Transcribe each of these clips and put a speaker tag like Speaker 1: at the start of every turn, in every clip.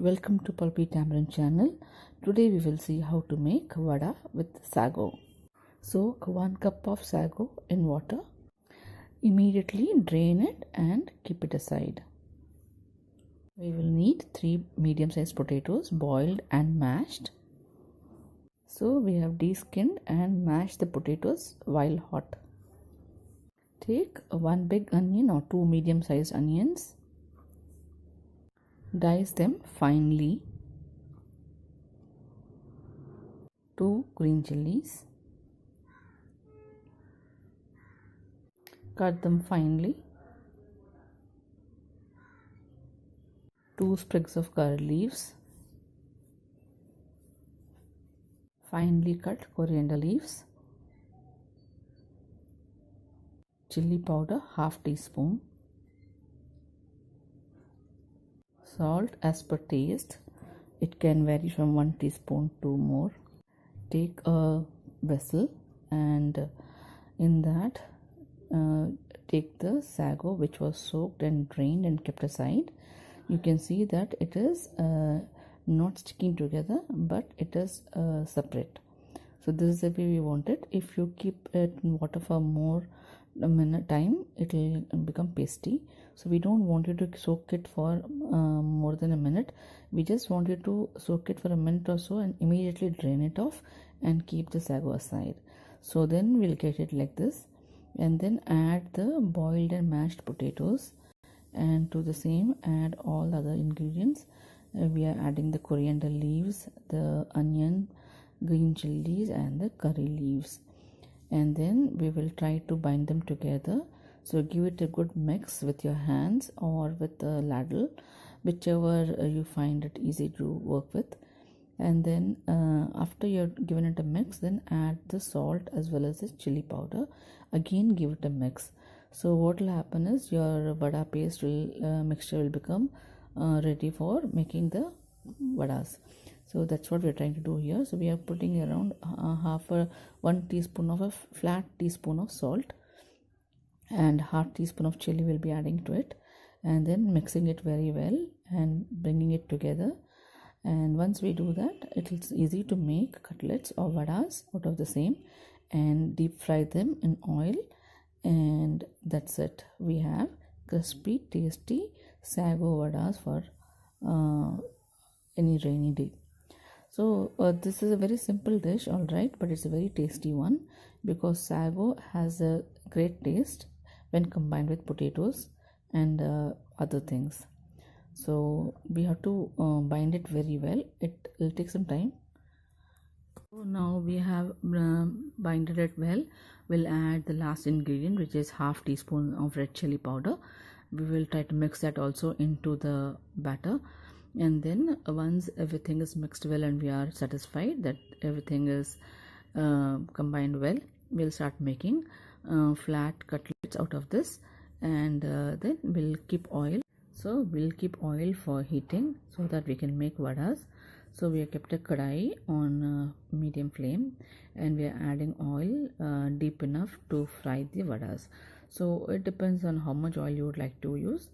Speaker 1: Welcome to Pulpy Tamarind Channel. Today we will see how to make vada with sago. Soak 1 cup of sago in water. Immediately drain it and keep it aside. We will need 3 medium-sized potatoes, boiled and mashed. So we have de-skinned and mashed the potatoes while hot. Take 1 big onion or 2 medium-sized onions. Dice them finely. 2 green chillies. Cut them finely. 2 sprigs of curry leaves. Finely cut coriander leaves. Chilli powder ½ teaspoon. Salt as per taste. It can vary from 1 teaspoon to more. Take a vessel and in that take the sago which was soaked and drained and kept aside. You can see that it is not sticking together, but it is separate. So this is the way we want it. If you keep it in water for more time, it will become pasty. So we don't want you to soak it for more than a minute. We just want you to soak it for a minute or so and immediately drain it off and keep the sago aside. So then we'll get it like this, and then add the boiled and mashed potatoes, and to the same add all other ingredients. We are adding the coriander leaves, the onion, green chilies and the curry leaves, and then we will try to bind them together. So give it a good mix with your hands or with a ladle, whichever you find it easy to work with. And then after you've given it a mix, then add the salt as well as the chili powder. Again give it a mix. So what will happen is your vada paste will mixture will become ready for making the vadas. So that's what we're trying to do here. So we are putting around 1 teaspoon of a flat teaspoon of salt, and ½ teaspoon of chili will be adding to it, and then mixing it very well and bringing it together. And once we do that, it is easy to make cutlets or vadas out of the same and deep fry them in oil, and that's it. We have crispy, tasty sago vadas for any rainy day. So this is a very simple dish, all right, but it's a very tasty one because sago has a great taste when combined with potatoes and other things. So we have to bind it very well. It will take some time. So now we have binded it well. We'll add the last ingredient, which is ½ teaspoon of red chili powder. We will try to mix that also into the batter, and then once everything is mixed well and we are satisfied that everything is combined well, we'll start making flat cutlets out of this, and then we'll keep oil. So we'll keep oil for heating so that we can make vadas. So we have kept a kadai on medium flame, and we are adding oil deep enough to fry the vadas. So it depends on how much oil you would like to use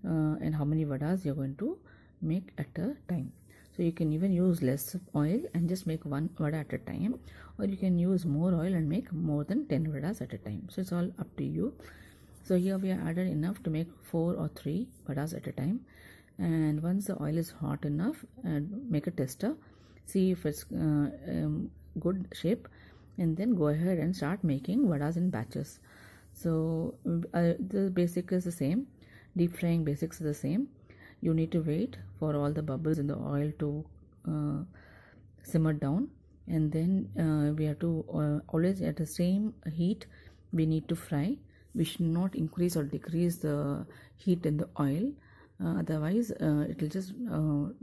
Speaker 1: and how many vadas you're going to make at a time. So you can even use less oil and just make 1 vada at a time, or you can use more oil and make more than 10 vadas at a time. So it's all up to you. So here we are added enough to make 4 or 3 vadas at a time, and once the oil is hot enough, make a tester, see if it's good shape, and then go ahead and start making vadas in batches. So the basic is the same, deep frying basics is the same. You need to wait for all the bubbles in the oil to simmer down, and then we have to always at the same heat we need to fry. We should not increase or decrease the heat in the oil, otherwise it will just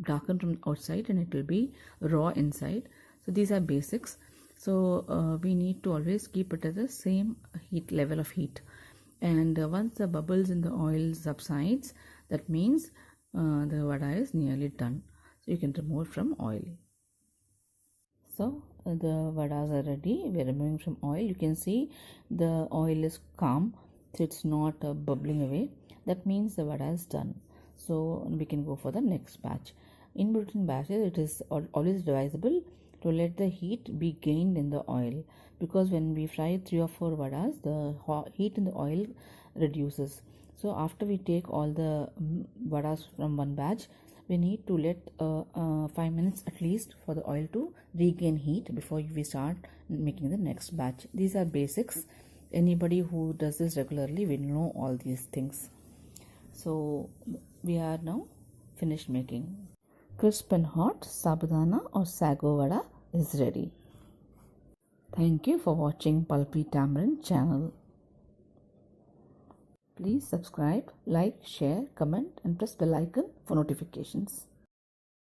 Speaker 1: darken from outside and it will be raw inside. So these are basics. So we need to always keep it at the same heat level of heat, and once the bubbles in the oil subsides, that means the vada is nearly done. So you can remove from oil. So the vadas are ready. We are removing from oil. You can see the oil is calm, so it's not bubbling away. That means the vada is done. So we can go for the next batch. In between batches, it is always advisable to let the heat be gained in the oil, because when we fry 3 or 4 vadas, the heat in the oil reduces. So after we take all the vadas from one batch, we need to let 5 minutes at least for the oil to regain heat before we start making the next batch. These are basics. Anybody who does this regularly will know all these things. So we are now finished making. Crisp and hot sabudana or sago vada is ready. Thank you for watching Pulpy Tamarind Channel. Please subscribe, like, share, comment and press bell icon for notifications.